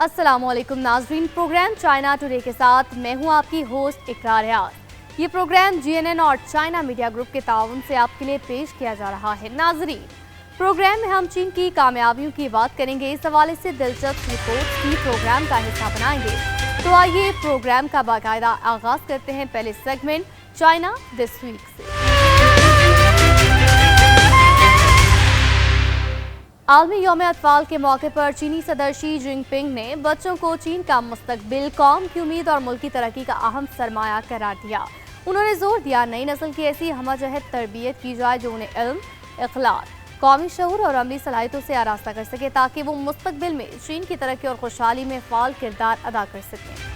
السلام علیکم ناظرین، پروگرام چائنا ٹوڈے کے ساتھ میں ہوں آپ کی ہوسٹ اقرا ریاض۔ یہ پروگرام GNN اور چائنا میڈیا گروپ کے تعاون سے آپ کے لیے پیش کیا جا رہا ہے۔ ناظرین، پروگرام میں ہم چین کی کامیابیوں کی بات کریں گے، اس حوالے سے دلچسپ رپورٹ بھی پروگرام کا حصہ بنائیں گے۔ تو آئیے پروگرام کا باقاعدہ آغاز کرتے ہیں پہلے سیگمنٹ چائنا دس ویک سے۔ عالمی یوم اطفال کے موقع پر چینی صدر شی جن پنگ نے بچوں کو چین کا مستقبل، قوم کی امید اور ملکی ترقی کا اہم سرمایہ قرار دیا۔ انہوں نے زور دیا نئی نسل کی ایسی ہمہ جہت تربیت کی جائے جو انہیں علم، اخلاق، قومی شعور اور عملی صلاحیتوں سے آراستہ کر سکے تاکہ وہ مستقبل میں چین کی ترقی اور خوشحالی میں فعال کردار ادا کر سکیں۔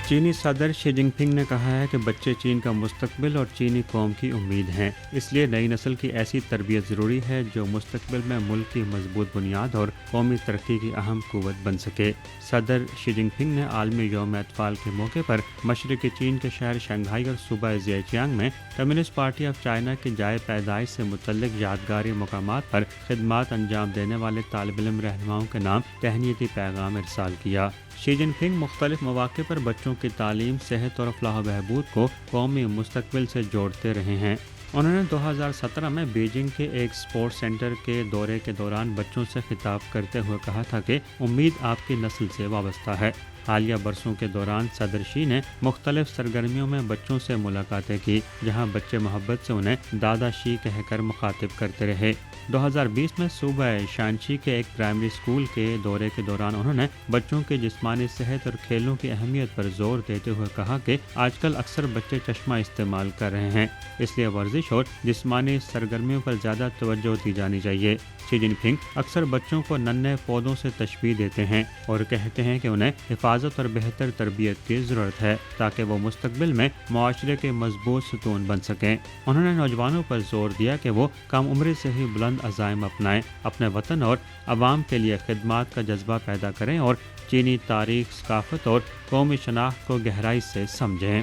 چینی صدر شی جن پنگ نے کہا ہے کہ بچے چین کا مستقبل اور چینی قوم کی امید ہیں، اس لیے نئی نسل کی ایسی تربیت ضروری ہے جو مستقبل میں ملک کی مضبوط بنیاد اور قومی ترقی کی اہم قوت بن سکے۔ صدر شی جن پنگ نے عالمی یوم اطفال کے موقع پر مشرقی چین کے شہر شنگھائی اور صوبہ زیچیانگ میں کمیونسٹ پارٹی آف چائنا کی جائے پیدائش سے متعلق یادگاری مقامات پر خدمات انجام دینے والے طالب علم رہنماؤں کے نام تہنیتی پیغام ارسال کیا۔ شی جن پنگ مختلف مواقع پر بچوں کی تعلیم، صحت اور فلاح و بہبود کو قومی مستقبل سے جوڑتے رہے ہیں۔ انہوں نے 2017 میں بیجنگ کے ایک اسپورٹس سینٹر کے دورے کے دوران بچوں سے خطاب کرتے ہوئے کہا تھا کہ امید آپ کی نسل سے وابستہ ہے۔ حالیہ برسوں کے دوران صدر شی نے مختلف سرگرمیوں میں بچوں سے ملاقاتیں کی، جہاں بچے محبت سے انہیں دادا شی کہہ کر مخاطب کرتے رہے۔ 2020 میں صوبہ شانچی کے ایک پرائمری اسکول کے دورے کے دوران انہوں نے بچوں کی جسمانی صحت اور کھیلوں کی اہمیت پر زور دیتے ہوئے کہا کہ آج کل اکثر بچے چشمہ استعمال کر رہے ہیں، اس لیے ورزش اور جسمانی سرگرمیوں پر زیادہ توجہ دی جانی چاہیے۔ شی جن پنگ اکثر بچوں کو ننھے پودوں سے تشبیہ دیتے ہیں اور کہتے ہیں کہ انہیں حفاظت اور بہتر تربیت کی ضرورت ہے تاکہ وہ مستقبل میں معاشرے کے مضبوط ستون بن سکیں۔ انہوں نے نوجوانوں پر زور دیا کہ وہ کم عمری سے ہی بلند عزائم اپنائیں، اپنے وطن اور عوام کے لیے خدمات کا جذبہ پیدا کریں اور چینی تاریخ، ثقافت اور قومی شناخت کو گہرائی سے سمجھیں۔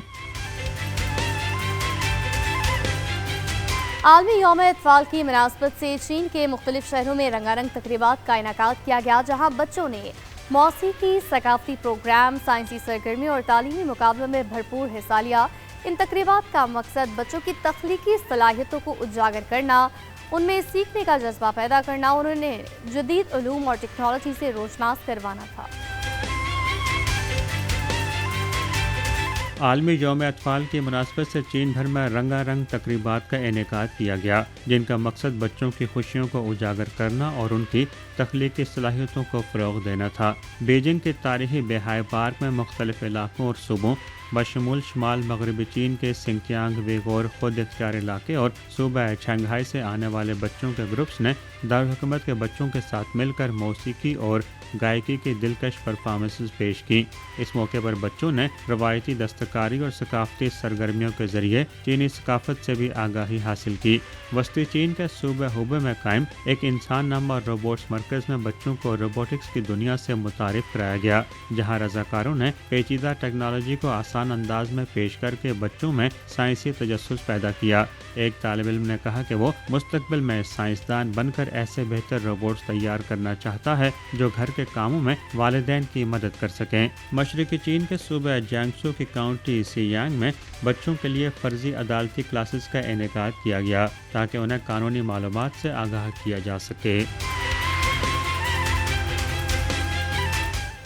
عالمی یوم اطفال کی مناسبت سے چین کے مختلف شہروں میں رنگا رنگ تقریبات کا انعقاد کیا گیا، جہاں بچوں نے موسیقی، ثقافتی پروگرام، سائنسی سرگرمی اور تعلیمی مقابلوں میں بھرپور حصہ لیا۔ ان تقریبات کا مقصد بچوں کی تخلیقی صلاحیتوں کو اجاگر کرنا، ان میں سیکھنے کا جذبہ پیدا کرنا اور انہیں جدید علوم اور ٹیکنالوجی سے روشناس کروانا تھا۔ عالمی یوم اطفال کی مناسبت سے چین بھر میں رنگا رنگ تقریبات کا انعقاد کیا گیا، جن کا مقصد بچوں کی خوشیوں کو اجاگر کرنا اور ان کی تخلیقی صلاحیتوں کو فروغ دینا تھا۔ بیجنگ کے تاریخی بیہائی پارک میں مختلف علاقوں اور صوبوں بشمول شمال مغربی چین کے سنکیانگ، ویغور خود اختیار علاقے اور صوبہ شنگھائی سے آنے والے بچوں کے گروپس نے دارالحکومت کے بچوں کے ساتھ مل کر موسیقی اور گائیکی کی دلکش پرفارمنسز پیش کی۔ اس موقع پر بچوں نے روایتی دستکاری اور ثقافتی سرگرمیوں کے ذریعے چینی ثقافت سے بھی آگاہی حاصل کی۔ وسطی چین کے صوبہ ہوبے میں قائم ایک انسان نما روبوٹس مرکز میں بچوں کو روبوٹکس کی دنیا سے متعارف کرایا گیا، جہاں رضاکاروں نے پیچیدہ ٹیکنالوجی کو آسان انداز میں پیش کر کے بچوں میں سائنسی تجسس پیدا کیا۔ ایک طالب علم نے کہا کہ وہ مستقبل میں سائنسدان بن کر ایسے بہتر روبوٹس تیار کرنا چاہتا ہے جو گھر کے کاموں میں والدین کی مدد کر سکیں۔ مشرقی چین کے صوبہ جیانگسو کی کاؤنٹی سیانگ میں بچوں کے لیے فرضی عدالتی کلاسز کا انعقاد کیا گیا تاکہ انہیں قانونی معلومات سے آگاہ کیا جا سکے۔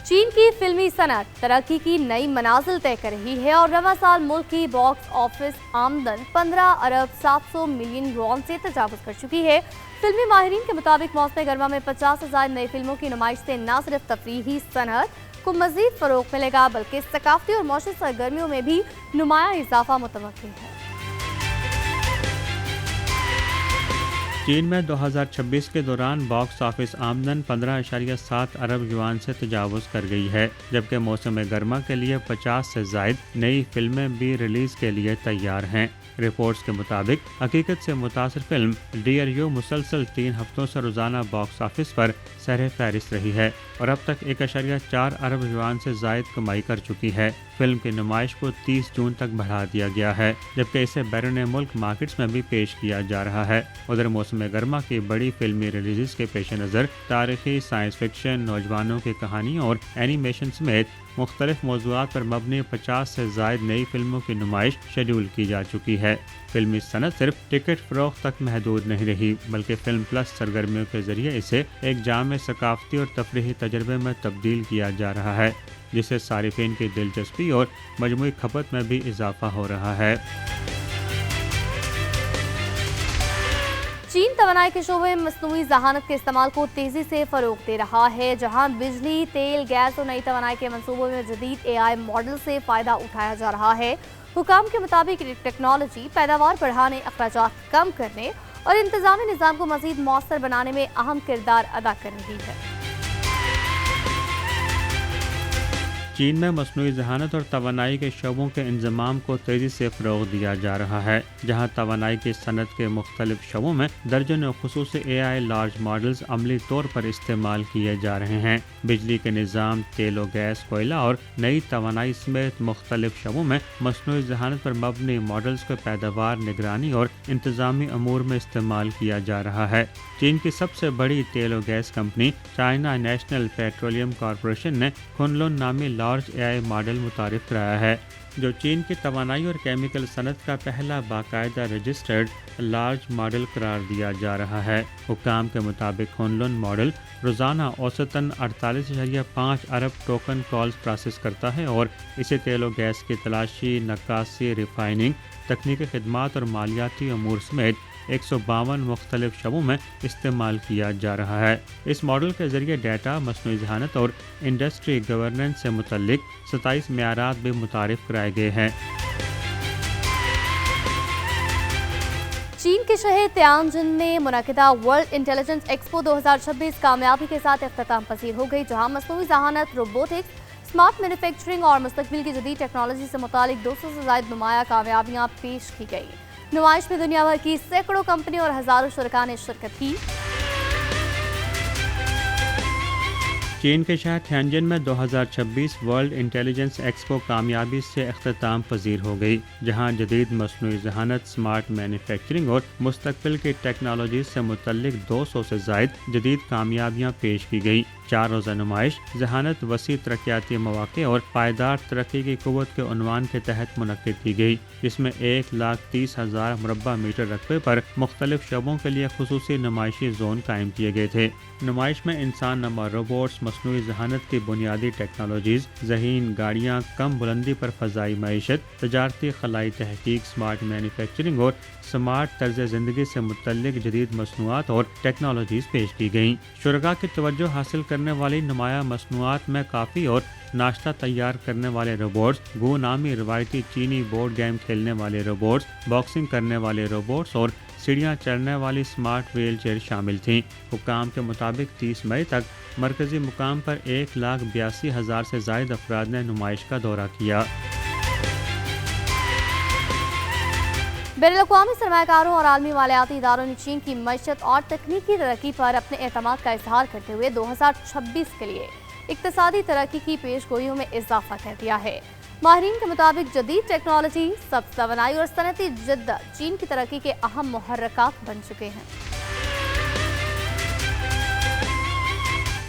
چین کی فلمی صنعت ترقی کی نئی منازل طے کر رہی ہے اور رواں سال ملک کی باکس آفس آمدن 15 ارب 700 ملین یوان سے تجاوز کر چکی ہے۔ فلمی ماہرین کے مطابق موسم گرما میں 50,000 نئی فلموں کی نمائش سے نہ صرف تفریحی صنعت کو مزید فروغ ملے گا بلکہ ثقافتی اور معاشی سرگرمیوں میں بھی نمایاں اضافہ متوقع ہے۔ چین میں 2026 کے دوران باکس آفس آمدن 15.7 ارب یوان سے تجاوز کر گئی ہے، جبکہ موسم گرما کے لیے 50 سے زائد نئی فلمیں بھی ریلیز کے لیے تیار ہیں۔ رپورٹس کے مطابق حقیقت سے متاثر فلم ڈیئر یو مسلسل 3 ہفتوں سے روزانہ باکس آفس پر سر فہرست رہی ہے اور اب تک 1.4 ارب یوان سے زائد کمائی کر چکی ہے۔ فلم کی نمائش کو 30 جون تک بڑھا دیا گیا ہے، جبکہ اسے بیرون ملک مارکیٹس میں بھی پیش کیا جا رہا ہے۔ ادھر موسم موسم گرما کی بڑی فلمی ریلیزز کے پیش نظر تاریخی، سائنس فکشن، نوجوانوں کی کہانیوں اور اینیمیشن سمیت مختلف موضوعات پر مبنی 50 سے زائد نئی فلموں کی نمائش شیڈول کی جا چکی ہے۔ فلمی صنعت صرف ٹکٹ فروخت تک محدود نہیں رہی، بلکہ فلم پلس سرگرمیوں کے ذریعے اسے ایک جامع ثقافتی اور تفریحی تجربے میں تبدیل کیا جا رہا ہے، جس سے صارفین کی دلچسپی اور مجموعی کھپت میں بھی اضافہ ہو رہا ہے۔ چین توانائی کے شعبے میں مصنوعی ذہانت کے استعمال کو تیزی سے فروغ دے رہا ہے، جہاں بجلی، تیل، گیس اور نئی توانائی کے منصوبوں میں جدید AI ماڈل سے فائدہ اٹھایا جا رہا ہے۔ حکام کے مطابق ٹیکنالوجی پیداوار بڑھانے، اخراجات کم کرنے اور انتظامی نظام کو مزید مؤثر بنانے میں اہم کردار ادا کر رہی ہے۔ چین میں مصنوعی ذہانت اور توانائی کے شعبوں کے انضمام کو تیزی سے فروغ دیا جا رہا ہے، جہاں توانائی کی صنعت کے مختلف شعبوں میں درجنوں خصوصی AI لارج ماڈلز عملی طور پر استعمال کیے جا رہے ہیں۔ بجلی کے نظام، تیل و گیس، کوئلہ اور نئی توانائی سمیت مختلف شعبوں میں مصنوعی ذہانت پر مبنی ماڈلز کو پیداوار، نگرانی اور انتظامی امور میں استعمال کیا جا رہا ہے۔ چین کی سب سے بڑی تیل و گیس company China National Petroleum Corporation نے کھنلون نامی لارج AI ماڈل متعارف کرایا ہے، جو چین کی توانائی اور کیمیکل صنعت کا پہلا باقاعدہ رجسٹرڈ لارج ماڈل قرار دیا جا رہا ہے۔ حکام کے مطابق کھنلون ماڈل روزانہ اوسطاً 48.5 ارب ٹوکن کالز پروسیس کرتا ہے اور اسے تیل و گیس کی تلاشی، نکاسی، ریفائننگ، تکنیکی خدمات اور مالیاتی امور سمیت 152 مختلف شعبوں میں استعمال کیا جا رہا ہے۔ اس ماڈل کے ذریعے ڈیٹا، مصنوعی ذہانت اور انڈسٹری گورننس سے متعلق 27 معیارات بھی متعارف کرائے گئے ہیں۔ چین کے شہر تیانجن میں منعقدہ ورلڈ انٹیلیجنس ایکسپو 2026 کامیابی کے ساتھ اختتام پذیر ہو گئی، جہاں مصنوعی ذہانت، روبوٹکس، اسمارٹ مینوفیکچرنگ اور مستقبل کی جدید ٹیکنالوجی سے متعلق 200 سے زائد نمایاں کامیابیاں پیش کی گئی۔ نمائش میں دنیا بھر کی سینکڑوں کمپنیوں اور ہزاروں شرکاء نے شرکت کی۔ چین کے شہر تیانجن میں 2026 ورلڈ انٹیلیجنس ایکسپو کامیابی سے اختتام پذیر ہو گئی، جہاں جدید مصنوعی ذہانت، اسمارٹ مینوفیکچرنگ اور مستقبل کی ٹیکنالوجی سے متعلق 200 سے زائد جدید کامیابیاں پیش کی گئی۔ 4 روزہ نمائش ذہانت، وسیع ترقیاتی مواقع اور پائیدار ترقی کی قوت کے عنوان کے تحت منعقد کی گئی، جس میں 1,30,000 مربع میٹر رقبے پر مختلف شعبوں کے لیے خصوصی نمائشی زون قائم کیے گئے تھے۔ نمائش میں انسان نما روبوٹس، مصنوعی ذہانت کی بنیادی ٹیکنالوجیز، ذہین گاڑیاں، کم بلندی پر فضائی معیشت، تجارتی خلائی تحقیق، اسمارٹ مینوفیکچرنگ اور اسمارٹ طرز زندگی سے متعلق جدید مصنوعات اور ٹیکنالوجیز پیش کی گئیں۔ شرکاء کی توجہ حاصل کرنے والی نمایاں مصنوعات میں کافی اور ناشتہ تیار کرنے والے روبوٹس، گو نامی روایتی چینی بورڈ گیم کھیلنے والے روبوٹس، باکسنگ کرنے والے روبوٹس اور سیڑھیاں چڑھنے والی اسمارٹ ویل چیئر شامل تھیں۔ حکام کے مطابق 30 مئی تک مرکزی مقام پر 1,82,000 سے زائد افراد نے نمائش کا دورہ کیا۔ بین الاقوامی سرمایہ کاروں اور عالمی مالیاتی اداروں نے چین کی معیشت اور تکنیکی ترقی پر اپنے اعتماد کا اظہار کرتے ہوئے 2026 کے لیے اقتصادی ترقی کی پیش گوئیوں میں اضافہ کر دیا ہے۔ ماہرین کے مطابق جدید ٹیکنالوجی، سبز توانائی اور صنعتی جدت چین کی ترقی کے اہم محرکات بن چکے ہیں۔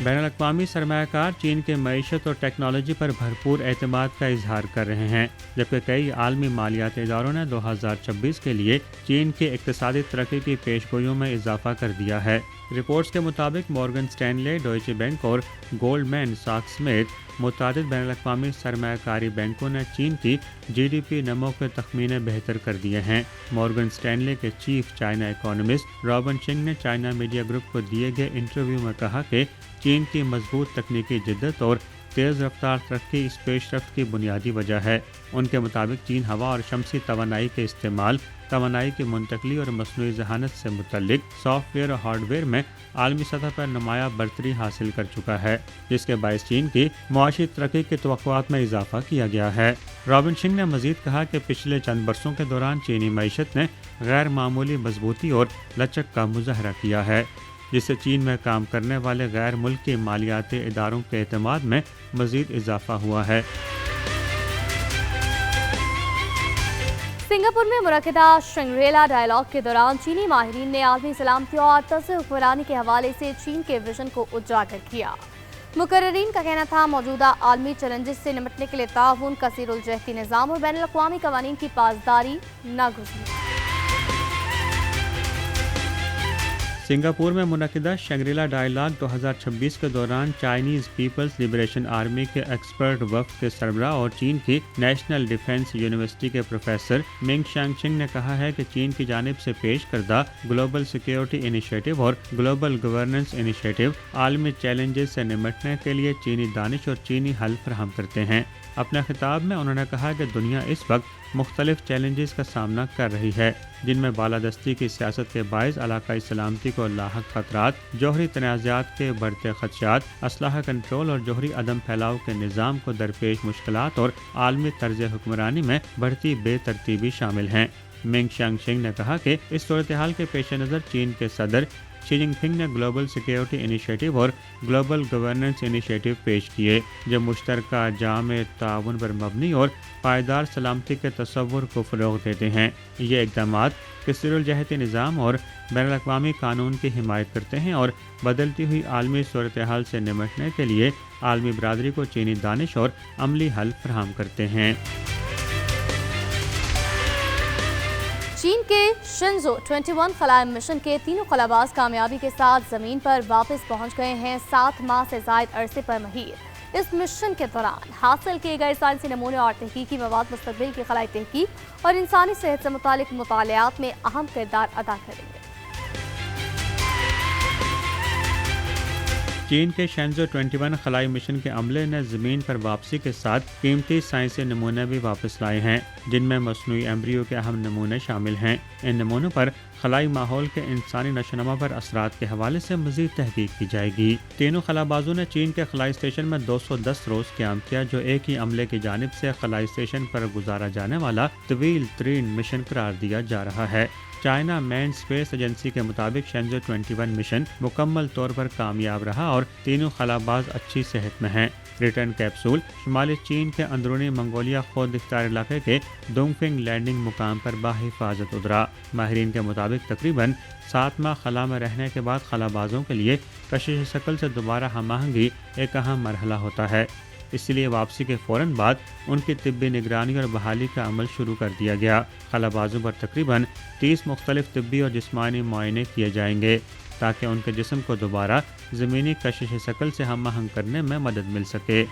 بین الاقوامی سرمایہ کار چین کے معیشت اور ٹیکنالوجی پر بھرپور اعتماد کا اظہار کر رہے ہیں، جبکہ کئی عالمی مالیاتی اداروں نے 2026 کے لیے چین کی اقتصادی ترقی کی پیش گوئیوں میں اضافہ کر دیا ہے۔ رپورٹس کے مطابق مورگن سٹینلے، ڈوئچے بینک اور گولڈمین ساکس سمیت متعدد بین الاقوامی سرمایہ کاری بینکوں نے چین کی GDP نمو کے تخمینے بہتر کر دیے ہیں۔ مورگن سٹینلے کے چیف چائنا اکانومسٹ رابن چنگ نے چائنا میڈیا گروپ کو دیے گئے انٹرویو میں کہا کہ چین کی مضبوط تکنیکی جدت اور تیز رفتار ترقی اس پیش رفت کی بنیادی وجہ ہے۔ ان کے مطابق چین ہوا اور شمسی توانائی کے استعمال، توانائی کی منتقلی اور مصنوعی ذہانت سے متعلق سافٹ ویئر اور ہارڈ ویئر میں عالمی سطح پر نمایاں برتری حاصل کر چکا ہے، جس کے باعث چین کی معاشی ترقی کی توقعات میں اضافہ کیا گیا ہے۔ رابن سنگھ نے مزید کہا کہ پچھلے چند برسوں کے دوران چینی معیشت نے غیر معمولی مضبوطی اور لچک کا مظاہرہ کیا ہے، جس سے چین میں کام کرنے والے غیر ملکی مالیاتی اداروں کے اعتماد میں مزید اضافہ ہوا ہے۔ सिंगापुर में मुनक़िदा शंग्रीला डायलॉग के दौरान चीनी माहिरीन ने आलमी सलामती और तर्ज़ हुक्मरानी के हवाले से चीन के विजन को उजागर किया। मुकर्रीन का कहना था मौजूदा आलमी चैलेंजेस से निपटने के लिए ताउन, कसीरुल जहती निज़ाम और बैनुल अक़वामी क़वानीन की पासदारी नागुज़ीर। सिंगापुर में मुनक़िदा शंग्रीला डायलॉग 2026 के दौरान चाइनीज़ पीपल्स लिबरेशन आर्मी के एक्सपर्ट वफ़द के सरबराह और चीन की नेशनल डिफेंस यूनिवर्सिटी के प्रोफेसर मिंग शांगशिंग ने कहा है कि चीन की जानिब से पेश करदा ग्लोबल सिक्योरिटी इनिशिएटिव और ग्लोबल गवर्नेंस इनिशिएटिव आलमी चैलेंजेस से निपटने के लिए चीनी दानिश और चीनी हल फराहम करते हैं। अपने खिताब में उन्होंने कहा कि दुनिया इस वक्त मुख्तलिफ चैलेंजेस का सामना कर रही है, जिनमें बालादस्ती की सियासत के बायस इलाकाई सलामती को लाहक खतरात, जौहरी तनाज़ात के बढ़ते खदशात, असलहा कंट्रोल और जौहरी अदम फैलाव के निज़ाम को दरपेश मुश्किलात और आलमी तर्ज हुक्मरानी में बढ़ती बेतरतीबी शामिल हैं। मिंग शांगशिंग ने कहा कि इस सूरत हाल के पेश नज़र चीन के सदर शी जिनपिंग ने ग्लोबल सिक्योरिटी इनिशिएटिव और ग्लोबल गवर्नेंस इनिशिएटिव पेश किए, जो मुश्तरका जामे ताउन पर मबनी और पायदार सलामती के तस्वुर को फ़रोग़ देते हैं। ये इक़दामात कसीरुल जहती निज़ाम और बैनुल अक़वामी कानून की हिमायत करते हैं और बदलती हुई आलमी सूरत हाल से निपटने के लिए आलमी बरादरी को चीनी दानिश और अमली हल फराहम करते हैं। चीन के शिंजो 21 खलाई मिशन के तीनों खलाबाज कामयाबी के साथ ज़मीन पर वापस पहुंच गए हैं 7 माह से ज़ायद अरसे पर महीर। इस मिशन के दौरान हासिल किए गए साइंसी नमूने और तहकीकी मवाद मुस्तक़बिल की खलाई तहकीक और इंसानी सेहत से मुतालिक मुतालियात में अहम किरदार अदा करेंगे। चीन के शेंजो 21 खलाई मिशन के अमले ने ज़मीन पर वापसी के साथ कीमती साइंसी नमूने भी वापस लाए हैं, जिनमें मसनूई एम्ब्रियो के अहम नमूने शामिल हैं। इन नमूनों पर खलाई माहौल के इंसानी नशोनुमा पर असरात के हवाले से मज़ीद तहकीक की जाएगी। तीनों खलाबाजों ने चीन के खलाई स्टेशन में 210 रोज़ क़याम किया, जो एक ही अमले की जानिब से खलाई स्टेशन पर गुजारा जाने वाला तवील तरीन मिशन करार दिया जा रहा है। चाइना मैन स्पेस एजेंसी के मुताबिक शेंजो 21 मिशन मुकम्मल तौर पर कामयाब रहा और तीनों खलाबाज अच्छी सेहत में हैं। रिटर्न कैप्सूल शुमाली चीन के अंदरूनी मंगोलिया खुद इख्तियार इलाके के डोंगफिंग लैंडिंग मुकाम पर बाहिफाजत उतरा। माहिरीन के मुताबिक तकरीबन 7 माह खला में रहने के बाद खलाबाजों के लिए कशिश शकल से दोबारा हम आहंगी एक अहम मरहला होता है, इसलिए वापसी के फ़ौरन बाद उनकी तिब्बी निगरानी और बहाली का अमल शुरू कर दिया गया। खलाबाजों पर तकरीबन 30 मुख्तलिफ तिब्बी और जिस्मानी मुआयने किए जाएंगे, ताकि उनके जिस्म को दोबारा ज़मीनी कशिश शकल से हम आहंग करने में मदद मिल सके।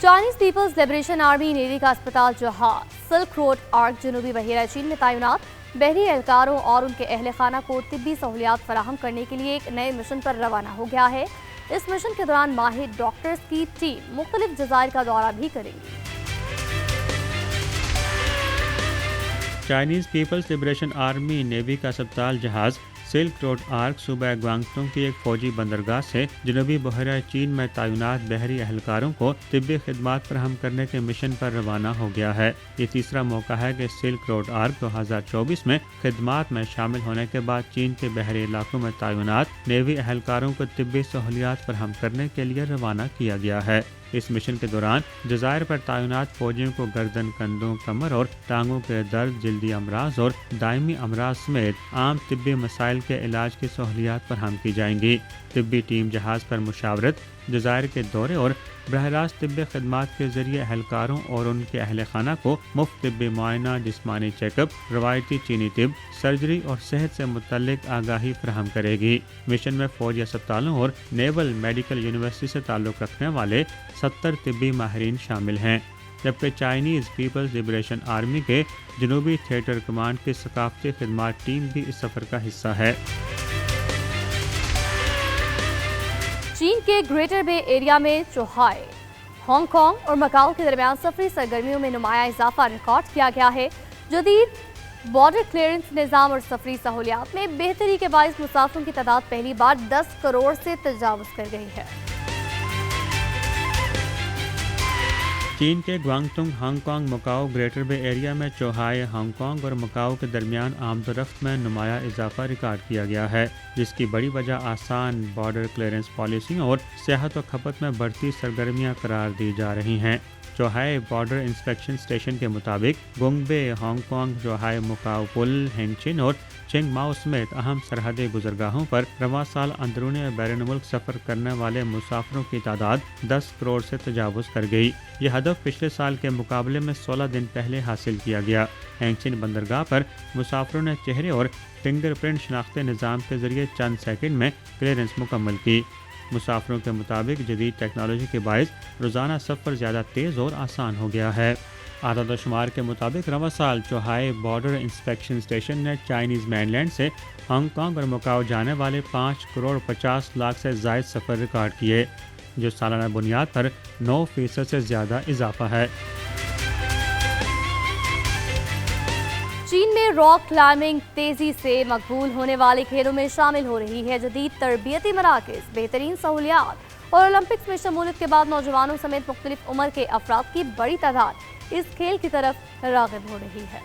Chinese People's Liberation Army Navy का अस्पताल जहाज सिल्क रोड आर्क जनूबी बहिरा चीन में तैनात बहरी एहलकारों और उनके अहल खाना को तिब्बी सहूलियात फराहम करने के लिए एक नए मिशन पर रवाना हो गया है। इस मिशन के दौरान माहिर डॉक्टर्स की टीम मुख्तलिफ जज़ायर का दौरा भी करेगी। Chinese People's Liberation Army Navy का अस्पताल जहाज़ सिल्क रोड आर्क सूबा ग्वांगतुंग की एक फौजी बंदरगाह से जनूबी बहरा चीन में तैनात बहरी एहलकारों को तिब्बी खिदमात फराहम करने के मिशन पर रवाना हो गया है। ये तीसरा मौका है कि सिल्क रोड आर्क 2024 में खिदमात में शामिल होने के बाद चीन के बहरी इलाकों में तैनात नेवी एहलकारों को तिब्बी सहूलियात फराहम करने के लिए रवाना किया गया है। इस मिशन के दौरान जज़ायर पर तैनात फौजियों को गर्दन, कंधों, कमर और टांगों के दर्द, जल्दी अमराज और दायमी अमराज समेत आम तिब्बी मसाइल के इलाज की सहूलियात फराहम की जाएंगी। तिब्बी टीम जहाज़ पर मुशावरत, जज़ायर के दौरे और बरह रास्त तिब्बी खदमात के ज़रिए एहलकारों और उनके अहल खाना को मुफ्त तिब्बी मुआयना, जिस्मानी चेकअप, रवायती चीनी तिब, सर्जरी और सेहत से मुतल्लिक आगाही फराहम करेगी। मिशन में फौजी अस्पतालों और नेवल मेडिकल यूनिवर्सिटी से ताल्लुक़ रखने वाले 70 तिब्बी माहिरीन शामिल हैं, जबकि चाइनीज़ पीपल्स लिबरेशन आर्मी के जनूबी थिएटर कमांड की सकाफती खिदमात टीम भी इस सफ़र का हिस्सा है। चीन के ग्रेटर बे एरिया में चोहाई, हांगकांग और मकाओ के दरमियान सफरी सरगर्मियों में नुमाया इजाफा रिकॉर्ड किया गया है। जदीद बॉर्डर क्लियरेंस निज़ाम और सफरी सहूलियात में बेहतरी के बायस मुसाफिरों की तादाद पहली बार 10 करोड़ से तजावुज़ कर गई है। چین کے گوانگتونگ ہانگ کانگ مکاؤ گریٹر بے ایریا میں چوہائے ہانگ کانگ اور مکاؤ کے درمیان آمد و رفت میں نمایاں اضافہ ریکارڈ کیا گیا ہے، جس کی بڑی وجہ آسان بارڈر کلیئرنس پالیسی اور سیاحت و کھپت میں بڑھتی سرگرمیاں قرار دی جا رہی ہیں۔ چوہائے بارڈر انسپیکشن اسٹیشن کے مطابق گونگ بے، ہانگ کانگ، چوہائے مکاؤ پل، ہینگچن اور چنگ ماؤ سمیت اہم سرحدی گزرگاہوں پر رواں سال اندرونی اور بیرون ملک سفر کرنے والے مسافروں کی تعداد 10 کروڑ سے تجاوز کر گئی۔ یہ ہدف پچھلے سال کے مقابلے میں 16 دن پہلے حاصل کیا گیا۔ ہینگچن بندرگاہ پر مسافروں نے چہرے اور فنگر پرنٹ شناختی نظام کے ذریعے چند سیکنڈ میں کلیئرنس مکمل کی۔ مسافروں کے مطابق جدید ٹیکنالوجی کے باعث روزانہ سفر زیادہ تیز اور آسان ہو گیا ہے۔ اعداد و شمار کے مطابق رواں سال چوہائے بارڈر انسپیکشن اسٹیشن نے چائنیز مین لینڈ سے ہانگ کانگ اور مکاؤ جانے والے 5 کروڑ 50 لاکھ سے زائد سفر ریکارڈ کیے، جو سالانہ بنیاد پر 9% سے زیادہ اضافہ ہے۔ چین میں راک کلائمبنگ تیزی سے مقبول ہونے والے کھیلوں میں شامل ہو رہی ہے۔ جدید تربیتی مراکز، بہترین سہولیات اور اولمپکس میں شمولیت کے بعد نوجوانوں سمیت مختلف عمر کے افراد کی بڑی تعداد اس کھیل کی طرف راغب ہو رہی ہے۔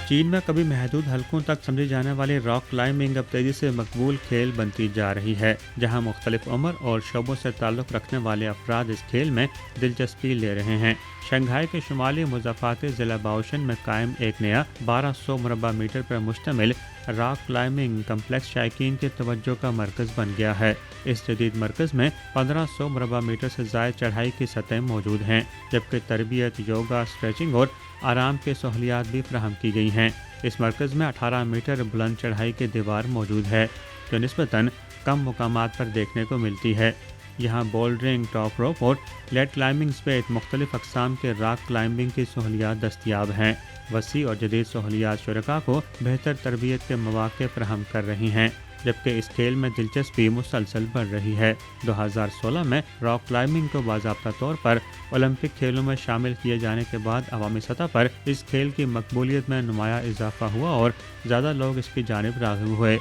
چین میں کبھی محدود حلقوں تک سمجھی جانے والی راک کلائمبنگ اب تیزی سے مقبول کھیل بنتی جا رہی ہے، جہاں مختلف عمر اور شعبوں سے تعلق رکھنے والے افراد اس کھیل میں دلچسپی لے رہے ہیں۔ شنگھائی کے شمالی مضافاتی ضلع باؤشن میں قائم ایک نیا 1200 مربع میٹر پر مشتمل راک کلائمبنگ کمپلیکس شائقین کی توجہ کا مرکز بن گیا ہے۔ اس جدید مرکز میں 1500 مربع میٹر سے زائد چڑھائی کی سطح موجود ہیں، جبکہ تربیت، یوگا، اسٹریچنگ اور آرام کی سہولیات بھی فراہم کی گئی ہیں۔ اس مرکز میں 18 میٹر بلند چڑھائی کی دیوار موجود ہے، جو نسبتاً کم مقامات پر دیکھنے کو ملتی ہے۔ یہاں بولڈرنگ، ٹاپ روپ اور لیٹ کلائمبنگ سمیت مختلف اقسام کے راک کلائمبنگ کی سہولیات دستیاب ہیں۔ وسیع اور جدید سہولیات شرکاء کو بہتر تربیت کے مواقع فراہم کر رہی ہیں، جبکہ اس کھیل میں دلچسپی مسلسل بڑھ رہی ہے۔ 2016 میں راک کلائمبنگ کو باضابطہ طور پر اولمپک کھیلوں میں شامل کیے جانے کے بعد عوامی سطح پر اس کھیل کی مقبولیت میں نمایاں اضافہ ہوا اور زیادہ لوگ اس کی جانب راغب ہوئے۔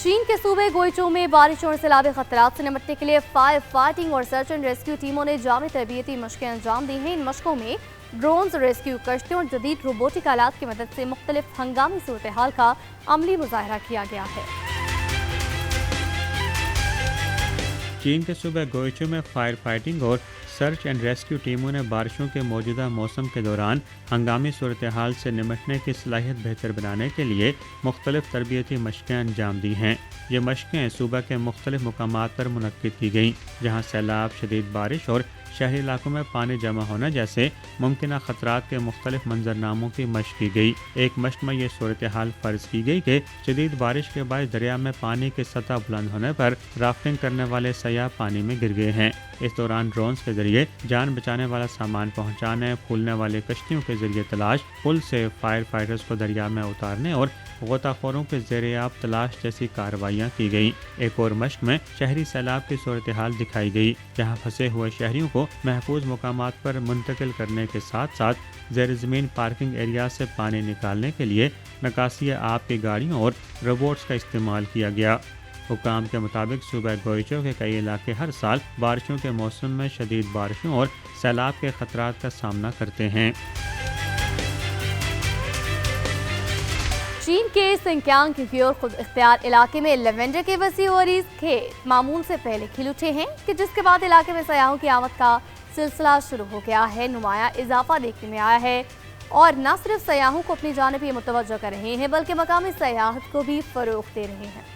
چین کے صوبے گوئچو میں بارش اور سیلابی خطرات سے نمٹنے کے لیے فائر فائٹنگ اور سرچ اینڈ ریسکیو ٹیموں نے جامع تربیتی مشقیں انجام دی ہیں۔ ان مشقوں میں ڈرونز، ریسکیو کشتیوں اور جدید روبوٹک آلات کی مدد سے مختلف ہنگامی صورتحال کا عملی مظاہرہ کیا گیا ہے۔ چین کے صوبہ گوئچو میں فائر فائٹنگ اور سرچ اینڈ ریسکیو ٹیموں نے بارشوں کے موجودہ موسم کے دوران ہنگامی صورتحال سے نمٹنے کی صلاحیت بہتر بنانے کے لیے مختلف تربیتی مشقیں انجام دی ہیں۔ یہ مشقیں صوبہ کے مختلف مقامات پر منعقد کی گئیں، جہاں سیلاب، شدید بارش اور شہری علاقوں میں پانی جمع ہونا جیسے ممکنہ خطرات کے مختلف منظرناموں کی مشق کی گئی۔ ایک مشق میں یہ صورتحال فرض کی گئی کہ شدید بارش کے باعث دریا میں پانی کی سطح بلند ہونے پر رافٹنگ کرنے والے سیاح پانی میں گر گئے ہیں۔ اس دوران ڈرونز کے ذریعے جان بچانے والا سامان پہنچانے، پھولنے والے کشتیوں کے ذریعے تلاش، پل سے فائر فائٹرز کو دریا میں اتارنے اور غوطہ خوروں کے زیر آب تلاش جیسی کارروائیاں کی گئیں۔ ایک اور مشق میں شہری سیلاب کی صورتحال دکھائی گئی، جہاں پھنسے ہوئے شہریوں کو محفوظ مقامات پر منتقل کرنے کے ساتھ ساتھ زیر زمین پارکنگ ایریا سے پانی نکالنے کے لیے نکاسی آب کی گاڑیوں اور روبوٹس کا استعمال کیا گیا۔ حکام کے مطابق صوبہ گوئچو کے کئی علاقے ہر سال بارشوں کے موسم میں شدید بارشوں اور سیلاب کے خطرات کا سامنا کرتے ہیں۔ چین کے سنکیانگ کے غیر خود اختیار علاقے میں لیونڈر کے وسیع و عریض کھیت معمول سے پہلے کھل اٹھے ہیں، کہ جس کے بعد علاقے میں سیاحوں کی آمد کا سلسلہ شروع ہو گیا ہے۔ نمایاں اضافہ دیکھنے میں آیا ہے اور نہ صرف سیاحوں کو اپنی جانب یہ متوجہ کر رہے ہیں، بلکہ مقامی سیاحت کو بھی فروغ دے رہے ہیں۔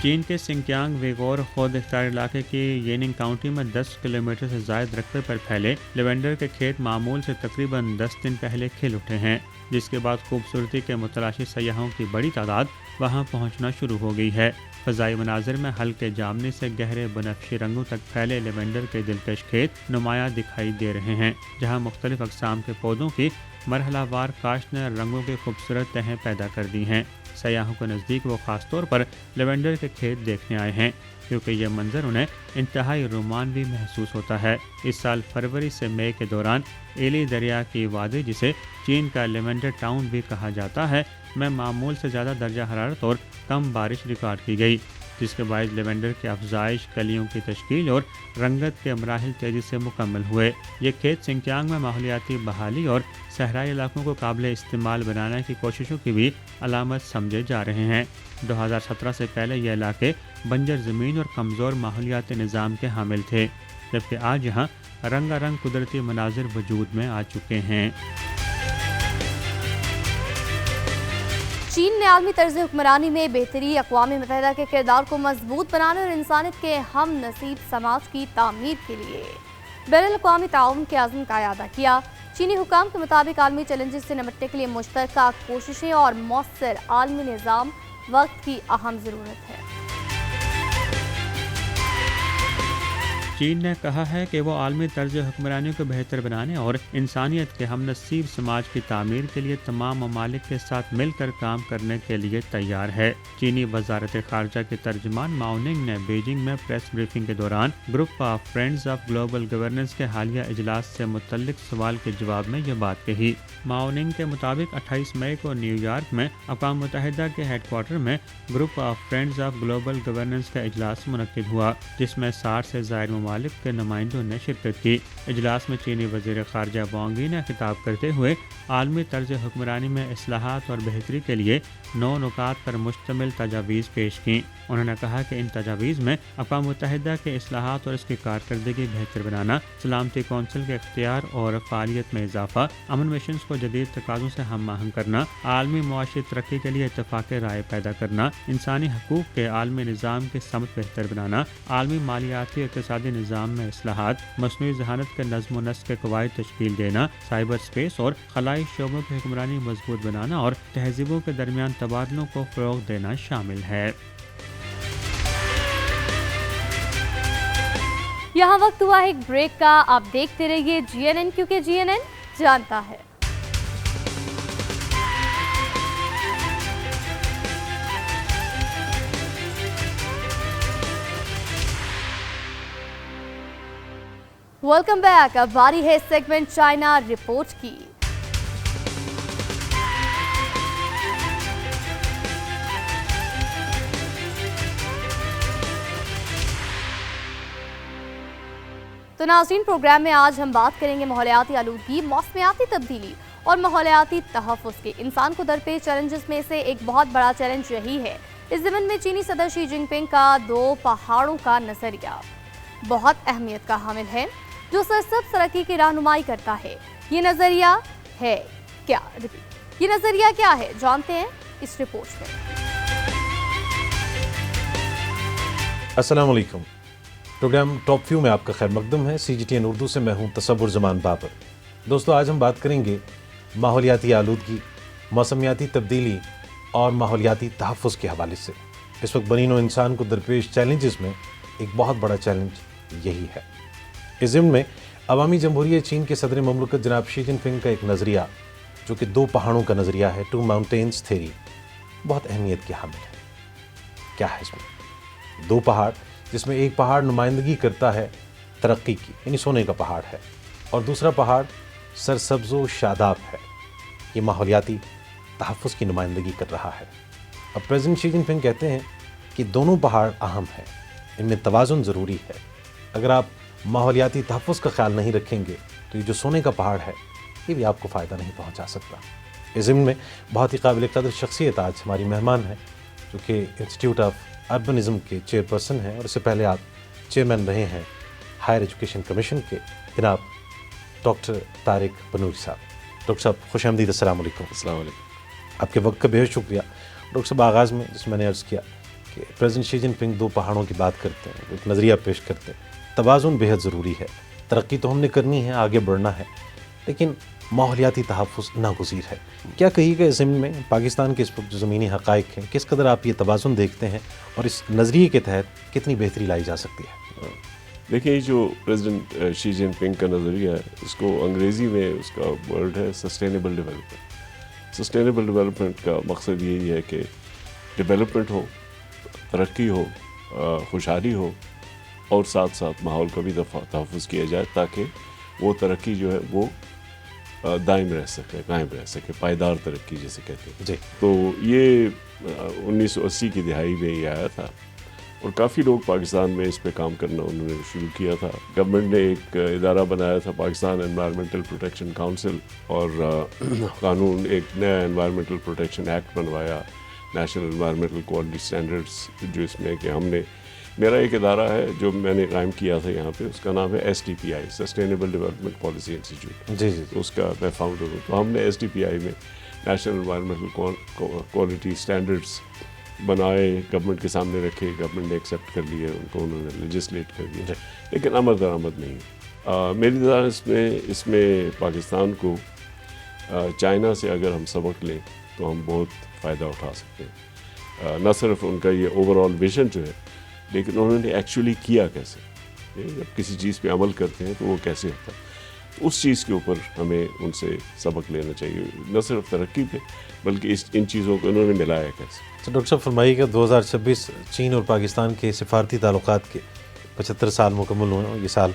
چین کے سنکیانگ ویغور خود اختیار علاقے کی ییننگ کاؤنٹی میں 10 کلومیٹر سے زائد رقبے پر پھیلے لیونڈر کے کھیت معمول سے تقریباً 10 دن پہلے کھل اٹھے ہیں، جس کے بعد خوبصورتی کے متلاشی سیاحوں کی بڑی تعداد وہاں پہنچنا شروع ہو گئی ہے۔ فضائی مناظر میں ہلکے جامنی سے گہرے بنفشی رنگوں تک پھیلے لیونڈر کے دلکش کھیت نمایاں دکھائی دے رہے ہیں، جہاں مختلف اقسام کے پودوں کی مرحلہ وار کاشت نے رنگوں کی خوبصورت تہیں پیدا کر دی ہیں۔ سیاحوں کے نزدیک وہ خاص طور پر لیونڈر کے کھیت دیکھنے آئے ہیں۔ کیونکہ یہ منظر انہیں انتہائی رومانوی محسوس ہوتا ہے۔ اس سال فروری سے مئی کے دوران ایلی دریا کی وادی، جسے چین کا لیونڈر ٹاؤن بھی کہا جاتا ہے، میں معمول سے زیادہ درجہ حرارت اور کم بارش ریکارڈ کی گئی، جس کے باعث لیونڈر کی افزائش، کلیوں کی تشکیل اور رنگت کے مراحل تیزی سے مکمل ہوئے۔ یہ کھیت سنکیانگ میں ماحولیاتی بحالی اور صحرائی علاقوں کو قابل استعمال بنانے کی کوششوں کی بھی علامت سمجھے جا رہے ہیں۔ 2017 سے پہلے یہ علاقے بنجر زمین اور کمزور ماحولیاتی نظام کے حامل تھے، جبکہ آج یہاں رنگا رنگ قدرتی مناظر وجود میں آ چکے ہیں۔ چین نے عالمی طرز حکمرانی میں بہتری، اقوام متحدہ کے کردار کو مضبوط بنانے اور انسانیت کے ہم نصیب سماج کی تعمیر کے لیے بین الاقوامی تعاون کے عزم کا اعادہ کیا۔ چینی حکام کے مطابق عالمی چیلنجز سے نمٹنے کے لیے مشترکہ کوششیں اور مؤثر عالمی نظام وقت کی اہم ضرورت ہے۔ چین نے کہا ہے کہ وہ عالمی طرز حکمرانی کو بہتر بنانے اور انسانیت کے ہم نصیب سماج کی تعمیر کے لیے تمام ممالک کے ساتھ مل کر کام کرنے کے لیے تیار ہے۔ چینی وزارت خارجہ کے ترجمان ماؤ ننگ نے بیجنگ میں پریس بریفنگ کے دوران group of friends of global governance کے حالیہ اجلاس سے متعلق سوال کے جواب میں یہ بات کہی۔ ماؤ ننگ کے مطابق 28 مئی کو نیو یارک میں اقوام متحدہ کے ہیڈ کوارٹر میں group of friends of global governance کا اجلاس منعقد ہوا، جس میں 60 سے زائد ممالک کے نمائندوں نے شرکت کی۔ اجلاس میں چینی وزیر خارجہ وانگ یی نے خطاب کرتے ہوئے عالمی طرز حکمرانی میں اصلاحات اور بہتری کے لیے 9 نکات پر مشتمل تجاویز پیش کی۔ انہوں نے کہا کہ ان تجاویز میں اقوام متحدہ کے اصلاحات اور اس کی کارکردگی بہتر بنانا، سلامتی کونسل کے اختیار اور فعالیت میں اضافہ، امن مشنز کو جدید تقاضوں سے ہم آہنگ کرنا، عالمی معاشی ترقی کے لیے اتفاق رائے پیدا کرنا، انسانی حقوق کے عالمی نظام کی سمت بہتر بنانا، عالمی مالیاتی اور اقتصادی نظام میں اصلاحات، مصنوعی ذہانت کے نظم و نسق کے قواعد تشکیل دینا، سائبر اسپیس اور خلائی شعبوں کی حکمرانی مضبوط بنانا اور تہذیبوں کے درمیان تبادلوں کو فروغ دینا شامل ہے۔ یہاں وقت ہوا ایک بریک کا، آپ دیکھتے رہیے GNN، کیونکہ GNN جانتا ہے۔ Welcome back. اب باری ہے سیگمنٹ چائنا رپورٹ کی۔ تو ناظرین، پروگرام میں آج ہم بات کریں گے ماحولیاتی آلودگی، موسمیاتی تبدیلی اور ماحولیاتی تحفظ کے۔ انسان کو درپیش چیلنجز میں سے ایک بہت بڑا چیلنج یہی ہے۔ اس ضمن میں چینی صدر شی جن پنگ کا 2 پہاڑوں کا نظریہ بہت اہمیت کا حامل ہے، جو سرسبز ترقی کی رہنمائی کرتا ہے۔ یہ نظریہ کیا ہے جانتے ہیں اس رپورٹ میں۔ السلام علیکم۔ پروگرام ٹاپ ویو میں آپ کا خیر مقدم ہے۔ CGTN اردو سے میں ہوں تصور زمان بابر۔ دوستو، آج ہم بات کریں گے ماحولیاتی آلودگی، موسمیاتی تبدیلی اور ماحولیاتی تحفظ کے حوالے سے۔ اس وقت بنی نوع انسان کو درپیش چیلنجز میں ایک بہت بڑا چیلنج یہی ہے۔ اس ضمن میں عوامی جمہوریہ چین کے صدر مملکت جناب شی جن پنگ کا ایک نظریہ، جو کہ 2 پہاڑوں کا نظریہ ہے، 2 ماؤنٹینز تھیوری، بہت اہمیت کے حامل ہے۔ کیا ہے اس میں؟ 2 پہاڑ، جس میں ایک پہاڑ نمائندگی کرتا ہے ترقی کی، یعنی سونے کا پہاڑ ہے، اور دوسرا پہاڑ سرسبز و شاداب ہے، یہ ماحولیاتی تحفظ کی نمائندگی کر رہا ہے۔ اب پریزیڈنٹ شی جن پنگ کہتے ہیں کہ دونوں پہاڑ اہم ہیں، ان میں توازن ضروری ہے۔ اگر آپ ماحولیاتی تحفظ کا خیال نہیں رکھیں گے تو یہ جو سونے کا پہاڑ ہے، یہ بھی آپ کو فائدہ نہیں پہنچا سکتا۔ اس ضمن میں بہت ہی قابل قدر شخصیت آج ہماری مہمان ہے، جو کہ انسٹیٹیوٹ آف اربنزم کے چیئرپرسن ہیں، اور اس سے پہلے آپ چیئرمین رہے ہیں ہائر ایجوکیشن کمیشن کے، جناب ڈاکٹر طارق بنوری صاحب۔ ڈاکٹر صاحب خوش آمدید، السلام علیکم۔ السلام علیکم۔ آپ کے وقت کا بہت شکریہ۔ ڈاکٹر صاحب، آغاز میں جس میں نے عرض کیا کہ پریزیڈنٹ شی جن پنگ 2 پہاڑوں کی بات کرتے ہیں، ایک نظریہ پیش کرتے ہیں۔ توازن بہت ضروری ہے، ترقی تو ہم نے کرنی ہے، آگے بڑھنا ہے، لیکن ماحولیاتی تحفظ ناگزیر ہے۔ کیا کہیے گا اس ضمن میں پاکستان کے اس وقت جو زمینی حقائق ہیں، کس قدر آپ یہ توازن دیکھتے ہیں اور اس نظریے کے تحت کتنی بہتری لائی جا سکتی ہے؟ دیکھیں، جو پریزیڈنٹ شی جن پنگ کا نظریہ ہے، اس کو انگریزی میں اس کا ورڈ ہے سسٹینیبل ڈیولپمنٹ۔ سسٹینیبل ڈیولپمنٹ کا مقصد یہی ہے کہ ڈیولپمنٹ ہو، ترقی ہو، खुशहाली हो और साथ साथ माहौल का भी तहफ़्फ़ुज़ किया जाए ताकि वो तरक्की जो है वो दायम रह सके, कायम रह सके, पायदार तरक्की जिसे कहते हैं जी। तो ये 1980 की दिहाई में ये आया था और काफ़ी लोग पाकिस्तान में इस पे काम करना उन्होंने शुरू किया था। गवर्नमेंट ने एक इदारा बनाया था पाकिस्तान एनवायरमेंटल प्रोटेक्शन काउंसिल और कानून एक नया एनवायरमेंटल प्रोटेक्शन एक्ट बनवाया, नेशनल एनवायरमेंटल क्वालिटी स्टैंडर्ड्स, जो इसमें कि हमने मेरा एक इदारा है जो मैंने कायम किया था यहाँ पे, उसका नाम है SDPI, sustainable development policy institute. जी जी तो उसका मैं फाउंडर हूँ। तो हमने SDPI में नेशनल एनवायरमेंटल क्वालिटी स्टैंडर्ड्स बनाए, गवर्नमेंट के सामने रखे, गवर्नमेंट ने एक्सेप्ट कर लिए उनको, उन्होंने लेजिस्लेट कर दिया, लेकिन अमल दरामद नहीं है। मेरी नज़र इसमें पाकिस्तान को चाइना से अगर हम सबक लें तो हम बहुत फ़ायदा उठा सकते हैं। न सिर्फ उनका ये ओवरऑल विजन जो है, लेकिन उन्होंने एक्चुअली किया कैसे, जब किसी चीज़ पे अमल करते हैं तो वो कैसे होता है, उस चीज़ के ऊपर हमें उनसे सबक लेना चाहिए, न सिर्फ तरक्की पे बल्कि इन चीज़ों को उन्होंने मिलाया कैसे। तो डॉक्टर साहब फरमाइएगा, 2026 चीन और पाकिस्तान के सिफारती ताल्लुकात के 75 साल मुकम्मल हुए। ये साल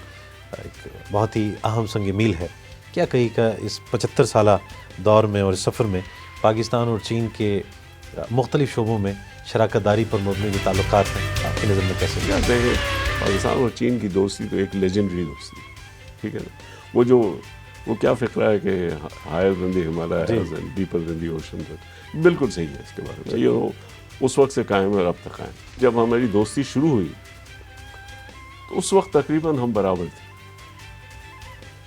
एक बहुत ही अहम संग मील है। क्या कहिएगा इस 75 साला दौर में और इस सफ़र में पाकिस्तान और चीन के मुख्तलिफ शोबों में शराकत दारी पर मबनी जो ताल्लुकात हैं आपकी नज़र में कैसे? कहते हैं पाकिस्तान और चीन की दोस्ती तो एक लेजेंडरी दोस्ती, ठीक है ना। वो क्या फ़िक्रा है कि higher than the Himalayas and deeper than the ocean, बिल्कुल सही है इसके बारे में। ये उस वक्त से कायम है और अब तक कायम। जब हमारी दोस्ती शुरू हुई तो उस वक्त तकरीबन हम बराबर थे।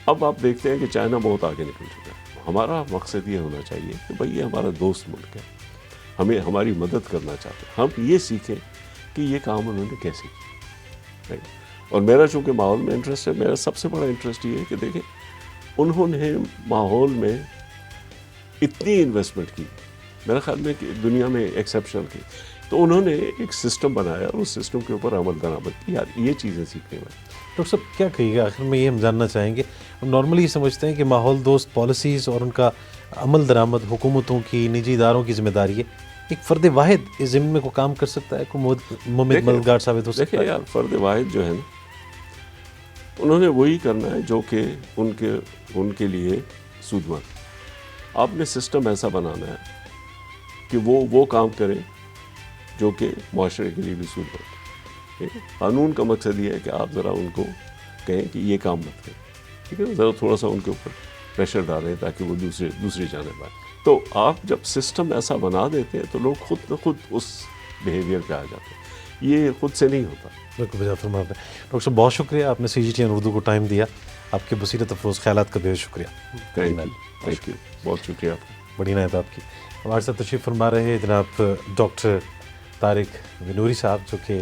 अब आप देखते हैं कि चाइना बहुत आगे निकल चुका है। हमारा मकसद ये होना चाहिए कि भाई ये हमारा दोस्त मुल्क है, हमें हमारी मदद करना चाहते हैं, हम ये सीखें कि ये काम उन्होंने कैसे किया। और मेरा चूँकि माहौल में इंटरेस्ट है, मेरा सबसे बड़ा इंटरेस्ट ये है कि देखें उन्होंने माहौल में इतनी इन्वेस्टमेंट की, मेरा ख्याल में कि दुनिया में एक्सेप्शनल की, तो उन्होंने एक सिस्टम बनाया और उस सिस्टम के ऊपर अमल दरामद की। यार ये चीज़ें सीखने में। डॉक्टर साहब क्या कहिएगा, आखिर में ये हम जानना चाहेंगे, हम नॉर्मली समझते हैं कि माहौल दोस्त पॉलिसीज़ और उनका अमल दरामद हुकूमतों की, निजी इदारों की जिम्मेदारी है। एक फ़र्द वाहिद इस ज़िम्मे को काम कर सकता है, कोई मुमिद मददगार साबित हो सकता है? देखिए यार, फ़र्द वाहिद जो है ना, उन्होंने वही करना है जो कि उनके लिए सूदमंद। आपने सिस्टम ऐसा बनाना है कि वो काम करे जो कि माशरे के लिए भी सूदमंद। ठीक है, कानून का मकसद ये है कि आप ज़रा उनको कहें कि ये काम मत करें, ठीक है, ज़रा थोड़ा सा उनके ऊपर प्रेशर डालें ताकि वो दूसरी जानिब आए। तो आप जब सिस्टम ऐसा बना देते हैं तो लोग खुद ब खुद उस बिहेवियर पे आ जाते हैं। ये खुद से नहीं होता। बिल्कुल बजा फरमा आपने। डॉक्टर साहब बहुत शुक्रिया, आपने CGTN उर्दू को टाइम दिया। आपके बसीरत अफरोज़ ख़यालात का बेहद शुक्रिया। थैंक यू, बहुत शुक्रिया आपका। बड़ी नायत आपकी। हमारे साथ तशरीफ़ फरमा रहे हैं जनाब डॉक्टर तारिक विनूरी साहब, जो कि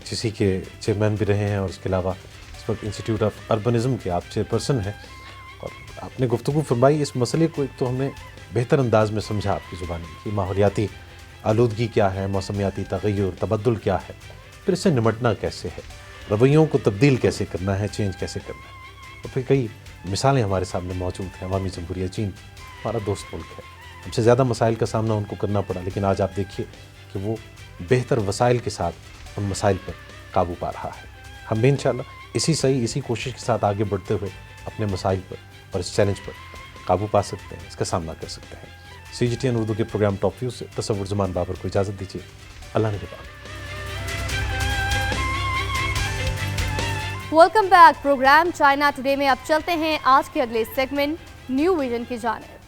HEC के चेयरमैन भी रहे हैं और उसके अलावा इस वक्त इंस्टीट्यूट ऑफ अर्बनिज़म के आप चेयरपर्सन हैं। और आपने गुफ्तगू फरमाई इस मसले को, एक तो हमने बेहतर अंदाज में समझा आपकी ज़ुबान में कि माहौलियाती आलूदगी क्या है, मौसमियाती तग़य्युर, तबद्दुल क्या है, फिर इससे निमटना कैसे है, रवैयों को तब्दील कैसे करना है, चेंज कैसे करना है। और फिर कई मिसालें हमारे सामने मौजूद हैं। अवामी जमहूरिया चीन हमारा दोस्त मुल्क है, हमसे ज़्यादा मसाइल का सामना उनको करना पड़ा, लेकिन आज आप देखिए कि वो बेहतर वसाइल के साथ उन मसाइल पर काबू पा रहा है। हम भी इंशाअल्लाह इसी कोशिश के साथ आगे बढ़ते हुए अपने मसाइल पर और इस चैलेंज पर काबू पा सकते हैं, इसका सामना कर सकते हैं। CGTN उर्दू के प्रोग्राम टॉप व्यू से तसव्वुर ज़मान बाबर को इजाज़त दीजिए। अल्लाह ने निगहबान। Welcome back. Programme China today में अब चलते हैं आज के अगले सेगमेंट न्यू विजन की जानिब।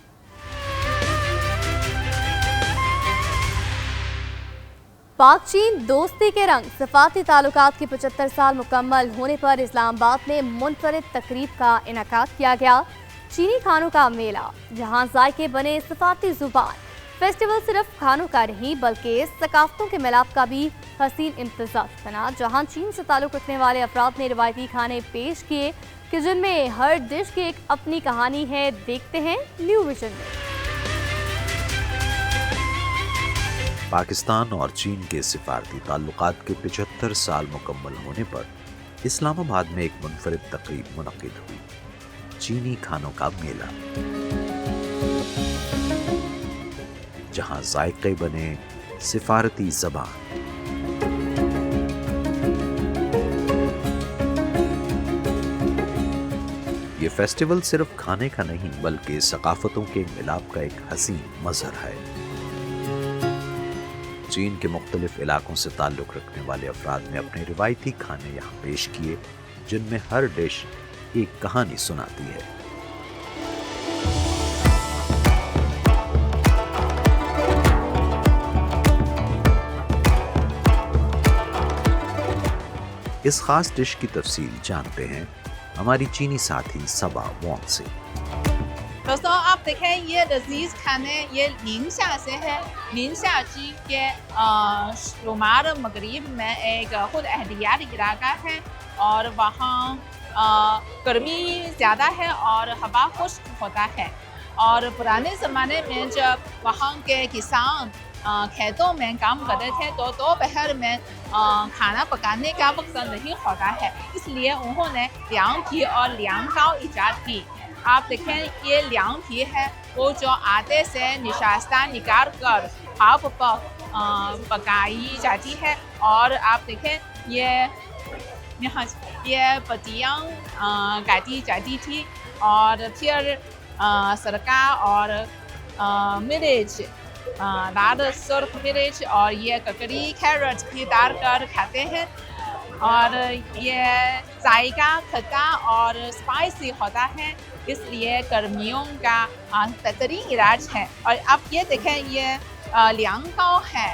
पाक चीन दोस्ती के रंग सफारती ताल्लुकात के 75 साल मुकम्मल होने पर इस्लामाबाद में मुनफरिद तकरीब का इनेकाद किया गया। चीनी खानों का मेला, जहां जायके बने सफारती जुबान। फेस्टिवल सिर्फ खानों का नहीं बल्कि सकाफतों के मिलाप का भी हसीन इम्तिज़ाज बना, जहां चीन से ताल्लुक़ रखने वाले अफराद ने रिवायती खाने पेश किए कि जिनमें हर डिश की एक अपनी कहानी है। देखते हैं न्यू विजन में। पाकिस्तान और चीन के सिफारती ताल्लुकात के 75 साल मुकम्मल होने पर इस्लामाबाद में एक मुनफरिद तकरीब मुनक़िद हुई, चीनी खानों का मेला, जहां जायके बने सिफारती ज़बान। ये फेस्टिवल सिर्फ खाने का नहीं बल्कि सकाफतों के मिलाप का एक हसीन मजहर है। चीन के मुख्तलिफ इलाकों से ताल्लुक़ रखने वाले अफराद ने अपने रिवायती खाने यहाँ पेश किए, जिनमें हर डिश एक कहानी सुनाती है। इस खास डिश की तफसील जानते हैं हमारी चीनी साथी सबा वॉन्ग से। दोस्तों आप देखें ये लजीज खाने ये निंशा से है। निंशा जी के शुमार मगरिब में एक खुद एहतियात इलाका है और वहाँ गर्मी ज़्यादा है और हवा खुश्क होता है। और पुराने ज़माने में जब वहाँ के किसान खेतों में काम करते थे तो दोपहर में खाना पकाने का वक्त नहीं होता है, इसलिए उन्होंने लियांग पी और लियांग काओ इजाद की। आप देखें ये लियांग पी है वो जो आटे से निशास्ता निकाल कर भाप पर पकाई जाती है। और आप देखें ये पत्तियाँ काटी जाती थी और फिर सरका और मिर्च लाल सुर्ख मिर्च और ये ककड़ी कैरेट भी डाल कर खाते हैं। और ये जायका खट्टा और स्पाइसी होता है, इसलिए गर्मियों का बेहतरीन इलाज है। और अब ये देखें ये लियांग काओ है,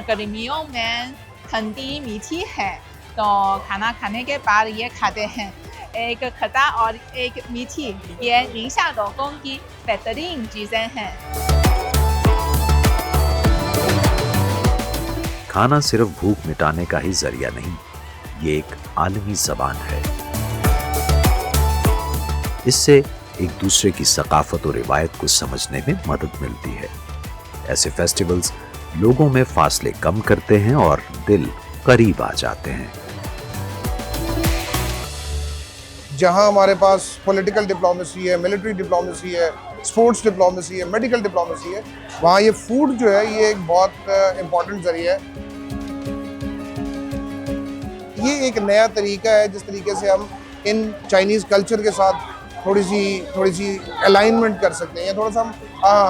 गर्मियों में ठंडी मीठी है तो खाना खाने के बाद ये खाते हैं। एक खट्टा और एक मीठी, ये निंशा लोगों की बेहतरीन चीज़ें हैं। खाना सिर्फ भूख मिटाने का ही जरिया नहीं, ये एक आलमी ज़बान है। इससे एक दूसरे की सकाफत और रिवायत को समझने में मदद मिलती है। ऐसे फेस्टिवल्स लोगों में फासले कम करते हैं और दिल करीब आ जाते हैं। जहां हमारे पास पॉलिटिकल डिप्लोमेसी है, मिलिट्री डिप्लोमेसी है, स्पोर्ट्स डिप्लोमेसी है, मेडिकल डिप्लोमेसी है, वहाँ ये फूड जो है ये एक बहुत इम्पॉर्टेंट जरिया है। ये एक नया तरीका है जिस तरीके से हम इन चाइनीज़ कल्चर के साथ थोड़ी सी अलाइनमेंट कर सकते हैं या थोड़ा सा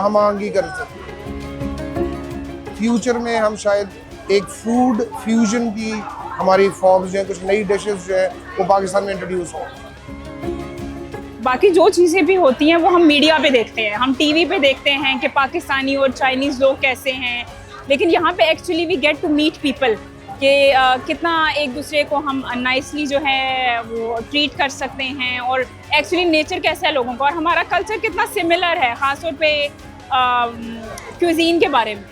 हम आहंगी कर सकते हैं। फ्यूचर में हम शायद एक फूड फ्यूजन की हमारी फॉर्म्स जो है, कुछ नई डिशेस जो है वो पाकिस्तान में इंट्रोड्यूस हों। बाकी जो चीज़ें भी होती हैं वो हम मीडिया पे देखते हैं, हम टीवी पे देखते हैं कि पाकिस्तानी और चाइनीज़ लोग कैसे हैं, लेकिन यहाँ पे actually we get to meet people कि कितना एक दूसरे को हम नाइसली जो है वो ट्रीट कर सकते हैं और एक्चुअली नेचर कैसा है लोगों का और हमारा कल्चर कितना सिमिलर है, ख़ासतौर पे क्यूजीन के बारे में।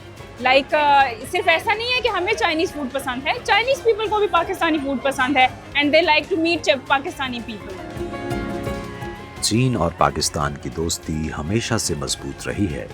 सिर्फ ऐसा नहीं है कि हमें चाइनीज़ फूड पसंद है, चाइनीज़ पीपल को भी पाकिस्तानी फूड पसंद है and they like to meet Pakistani people. चीन और पाकिस्तान की दोस्ती हमेशा से मजबूत रही है,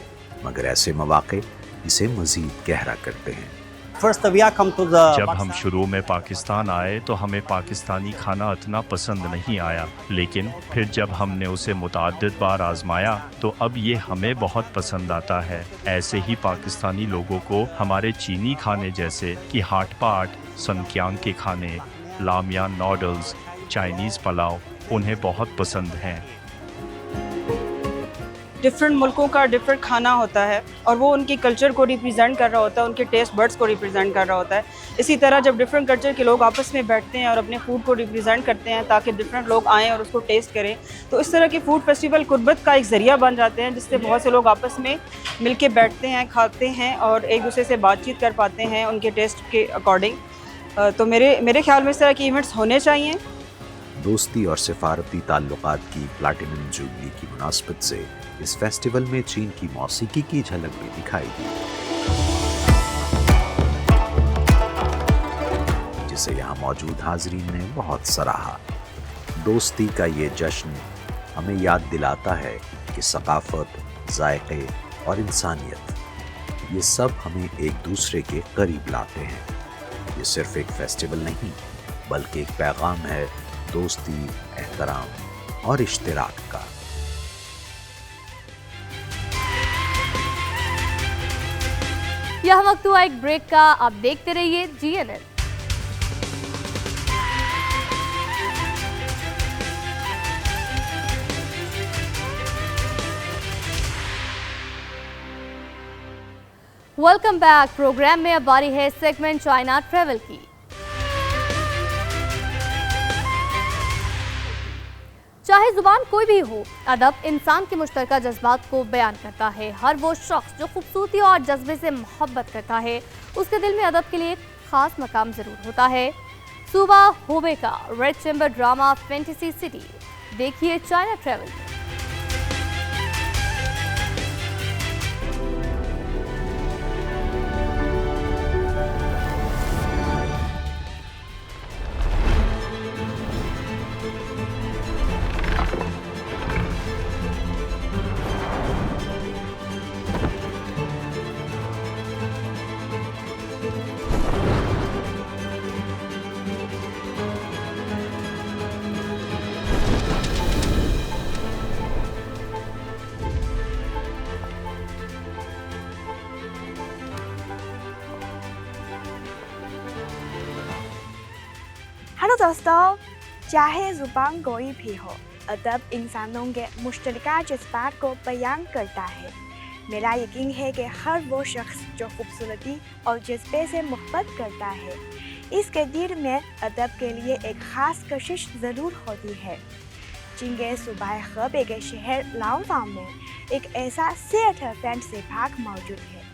मगर ऐसे मौके इसे मजीद गहरा करते हैं। जब हम शुरू में पाकिस्तान आए तो हमें पाकिस्तानी खाना इतना पसंद नहीं आया, लेकिन फिर जब हमने उसे मुतअद्दिद बार आजमाया तो अब ये हमें बहुत पसंद आता है। ऐसे ही पाकिस्तानी लोगों को हमारे चीनी खाने जैसे कि हाट पाट, सनक्यांग के खाने, लामियान नूडल्स, चाइनीज़ पुलाव उन्हें बहुत पसंद हैं। डिफरेंट मुल्कों का डिफरेंट खाना होता है और वो उनकी कल्चर को रिप्रेजेंट कर रहा होता है, उनके टेस्ट बड्स को रिप्रेजेंट कर रहा होता है। इसी तरह जब डिफरेंट कल्चर के लोग आपस में बैठते हैं और अपने फूड को रिप्रेजेंट करते हैं ताकि डिफरेंट लोग आएँ और उसको टेस्ट करें, तो इस तरह के फूड फेस्टिवल कुर्बत का एक ज़रिया बन जाते हैं जिससे बहुत से लोग आपस में मिल के बैठते हैं, खाते हैं और एक दूसरे से बातचीत कर पाते हैं उनके टेस्ट के अकॉर्डिंग। तो मेरे ख्याल में इस तरह के इवेंट्स होने चाहिए। दोस्ती और सिफारती ताल्लुकात की प्लैटिनम जुबली की मुनासबत से इस फेस्टिवल में चीन की मौसीकी की झलक भी दिखाई दी, जिसे यहाँ मौजूद हाजरीन ने बहुत सराहा। दोस्ती का ये जश्न हमें याद दिलाता है कि सकाफत, जायके और इंसानियत ये सब हमें एक दूसरे के करीब लाते हैं। ये सिर्फ एक फेस्टिवल नहीं बल्कि एक पैगाम है दोस्ती, एहतराम और इश्तिराक का। यह वक्त हुआ एक ब्रेक का, आप देखते रहिए GNN। Welcome back. प्रोग्राम में अब बारी है सेगमेंट चाइना ट्रैवल की। चाहे जुबान कोई भी हो, अदब इंसान के मुश्तरका जज्बात को बयान करता है। हर वो शख्स जो खूबसूरती और जज्बे से मोहब्बत करता है, उसके दिल में अदब के लिए एक खास मकाम ज़रूर होता है। सूबा होबे का red chamber drama fantasy city, देखिए चाइना ट्रैवल। हेलो दोस्तों, चाहे ज़ुबान कोई भी हो, अदब इंसानों के मुश्तरका जज्बात को बयान करता है। मेरा यकीन है कि हर वो शख्स जो खूबसूरती और जज्बे से मोहब्बत करता है, इसके दिल में अदब के लिए एक ख़ास कशिश ज़रूर होती है। चीन के सूबा हेबे के शहर लाओफांग में एक ऐसा थिएटर फैंटेसी पार्क मौजूद है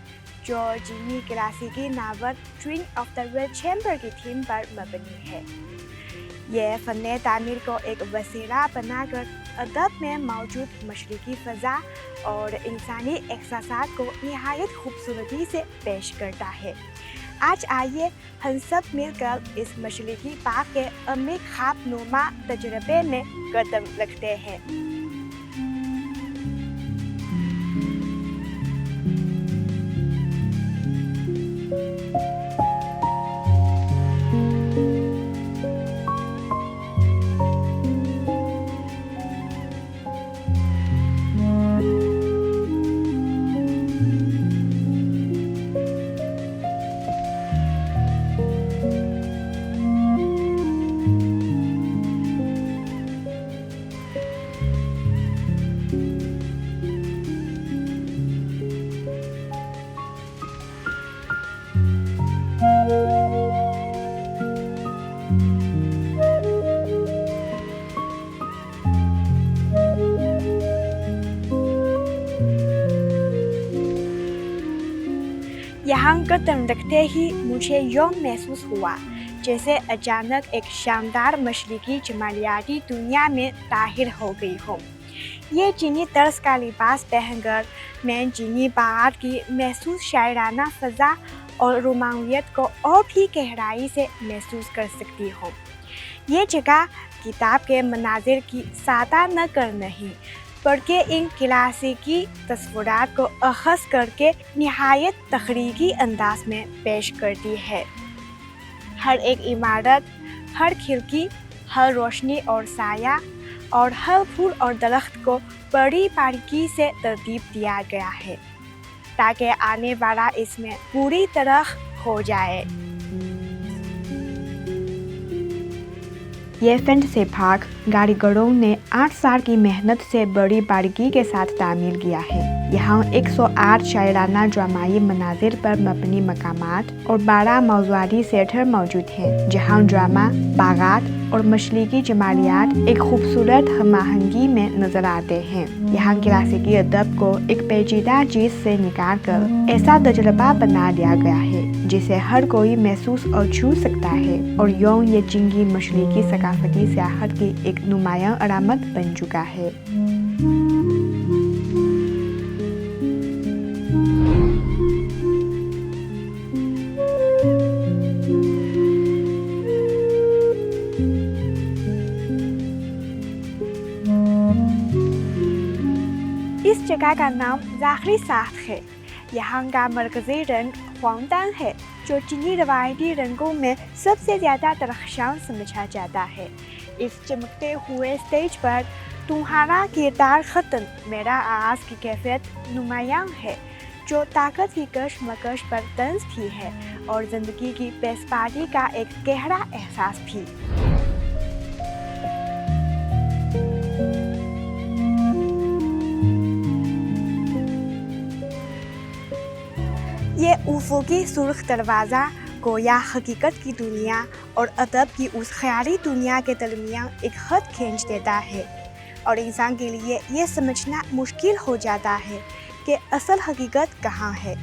जो चीनी क्लासिकी novel twin of the red chamber की थीम पर मबनी है। यह फ़न तामीर को एक वसीला बनाकर अदब में मौजूद मशरक़ी फ़ज़ा और इंसानी एहसासात को निहायत खूबसूरती से पेश करता है। आज आइए हम सब मिलकर इस मशरक़ी पार्क के अमीर ख्वाबनुमा तजुर्बे में कदम रखते हैं। यहाँ कदम रखते ही मुझे यूँ महसूस हुआ जैसे अचानक एक शानदार मशरक़ी जमालियाती दुनिया में ताहिर हो गई हूँ। ये चीनी तर्ज का लिबास पहनकर मैं चीनी बारात की महसूस शायराना फ़ज़ा और रोमानियत को और भी गहराई से महसूस कर सकती हूँ। ये जगह किताब के मनाज़िर की सादा न कर नहीं, बल्कि इन क्लासिकी तस्वीरात को अख़ज़ करके निहायत तख़लीक़ी अंदाज में पेश करती है। हर एक इमारत, हर खिड़की, हर रोशनी और साया और हर फूल और दरख्त को बड़ी बारीकी से तरतीब दिया गया है ताकि आने वाला इसमें पूरी तरह खो जाए। ये फैंटेसी पार्क कारीगरों ने 8 साल की मेहनत से बड़ी बारीकी के साथ तामीर किया है। यहाँ 108 शायराना ड्रामाई मनाजिर पर मबनी मकामात और 12 मौज़ूआती थिएटर मौजूद हैं, जहाँ ड्रामा, बागात और मशरक़ी जमालियात एक खूबसूरत हमाहंगी में नज़र आते हैं। यहाँ क्लासिकी अदब को एक पेचीदा चीज़ से निकाल कर ऐसा तजुर्बा बना दिया गया है जिसे हर कोई महसूस और छू सकता है, और यूँ ये चीन की मशरक़ी सकाफती सियाहत की एक नुमायाँ अलामत बन चुका है। इस जगह का नाम ज़ाखरी साख है। यहाँ का मरकज़ी रंग ह्वांगडान है, जो चीनी रवायती रंगों में सबसे ज़्यादा दरख्शान समझा जाता है। इस चमकते हुए स्टेज पर तुम्हारा किरदार ख़त्म मेरा आगाज़ की कैफियत नुमायाँ है, जो ताकत की कशमकश पर तंज भी है और ज़िंदगी की बेसपारी का एक गहरा एहसास भी। ये उफुकी सुर्ख दरवाज़ा गोया हकीकत की दुनिया और अदब की उस ख्याली दुनिया के दरमियान एक खत खींच देता है और इंसान के लिए ये समझना मुश्किल हो जाता है कि असल हकीकत कहाँ है।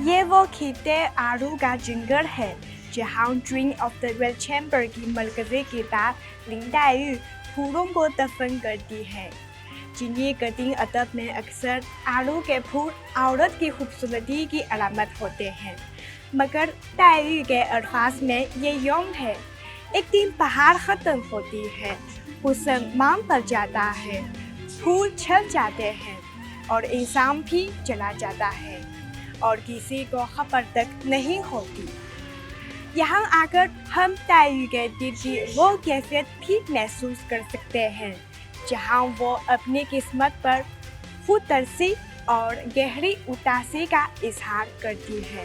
ये वो खिते आरू का जंगल है जहाँ dream of the red chamber की मरकज़ी किताब लिन दायू फूलों को दफन करती है। चीनी कटिंग अदब में अक्सर आलू के फूल औरत की खूबसूरती की अलामत होते हैं, मगर दायू के अल्फाज में ये यौम है। एक दिन बहार ख़त्म होती है, हुस्न माम पर जाता है, फूल छल जाते हैं और इंसान भी चला जाता है और किसी को खबर तक नहीं होती। यहाँ आकर हम दायू के दिल की वो कैफियत भी महसूस कर सकते हैं जहाँ वो अपनी किस्मत पर खुद तरसी और गहरी उदासी का इजहार करती है।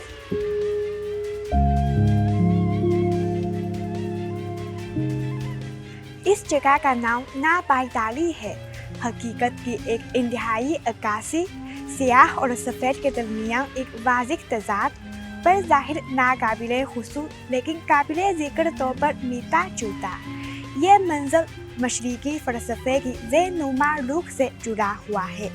इस जगह का नाम नाबाइदाली है, हकीकत की एक इंतहाई अक्कासी, सियाह और सफ़ेद के दरमियान एक वाज़िह तज़ाद, पर ज़ाहिर नाकाबिले हुसूल लेकिन काबिले ज़िक्र तौर पर मीठा जूता। यह मंज़र मशरिकी फ़लसफ़े की ज़ेनुमा रूह से जुड़ा हुआ है।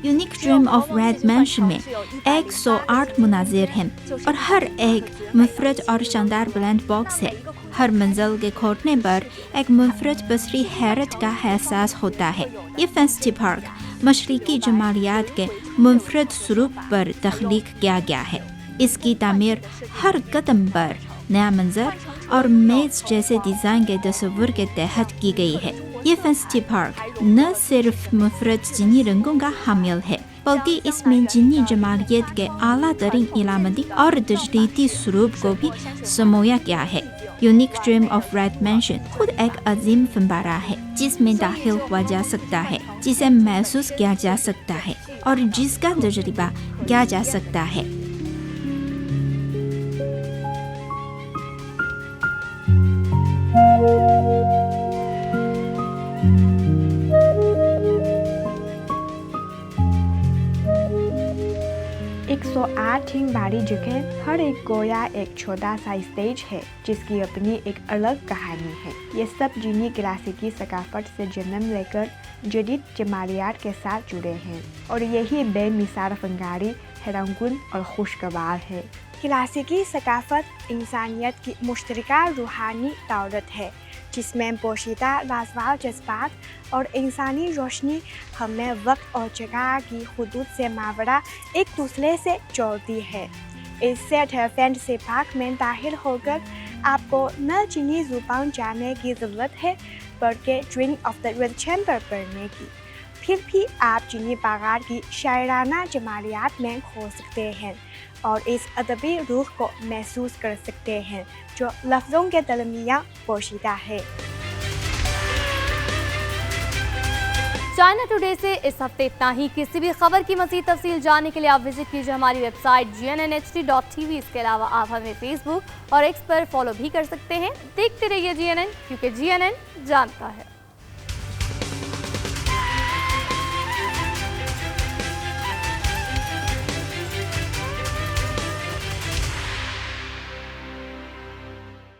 Unique dream of red mention में 108 मुनाजिर हैं और हर एक मुफरद और शानदार ब्लैंड बॉक्स है। हर मंजिल के खोलने पर एक मुफरद बसरी हैरत का एहसास होता है। ये फैंसी पार्क मशरिकी जमालियात के मुफरद स्वरूप पर तख्लीक किया गया है। इसकी तामीर हर कदम पर नया मंजर और मेज जैसे डिज़ाइन के तस्वुर के तहत की गई है। ये फैंसी पार्क न सिर्फ मुफरद चीनी रंगों का हामिल है, बल्कि इसमें चीनी जमालियत के आला तरीन इलामती और तजदीदी स्वरूप को भी समोया गया है। Unique dream of red mention खुद एक अजीम फनपारा है जिसमें दाखिल हुआ जा सकता है, जिसे महसूस किया जा सकता है और जिसका तजुर्बा किया जा सकता है। हिंग बारी जगह हर एक गोया एक छोटा सा स्टेज है जिसकी अपनी एक अलग कहानी है। ये सब चीनी क्लासिकी सकाफत से जन्म लेकर जदीद जमालियात के साथ जुड़े हैं और यही बेमिसाल फनकारी, हैरानकुन और खुशगवार है। क्लासिकी सकाफत इंसानियत की मुश्तरका रूहानी दौलत है जिसमें पोशीदा लाजवाब जज्बात और इंसानी रोशनी हमें वक्त और जगह की हुदूद से मावरा एक दूसरे से जोड़ती है। इस सेट से पाक में दाखिल होकर आपको न चीनी ज़ुबान जानने की ज़रूरत है बल्कि dream of the red chamber पढ़ने की। फिर भी आप चीनी बागात की शायराना जमालियात में खो सकते हैं और इस अदबी रूह को महसूस कर सकते हैं जो लफ्ज़ों के दरमियान पोशीदा है। चाइना टुडे से इस हफ्ते इतना ही। किसी भी खबर की मज़ीद तफसील जानने के लिए आप विजिट कीजिए हमारी वेबसाइट GNNHD.TV। इसके अलावा आप हमें फेसबुक और एक्स पर फॉलो भी कर सकते हैं। देखते रहिए GNN, क्योंकि GNN जानता है।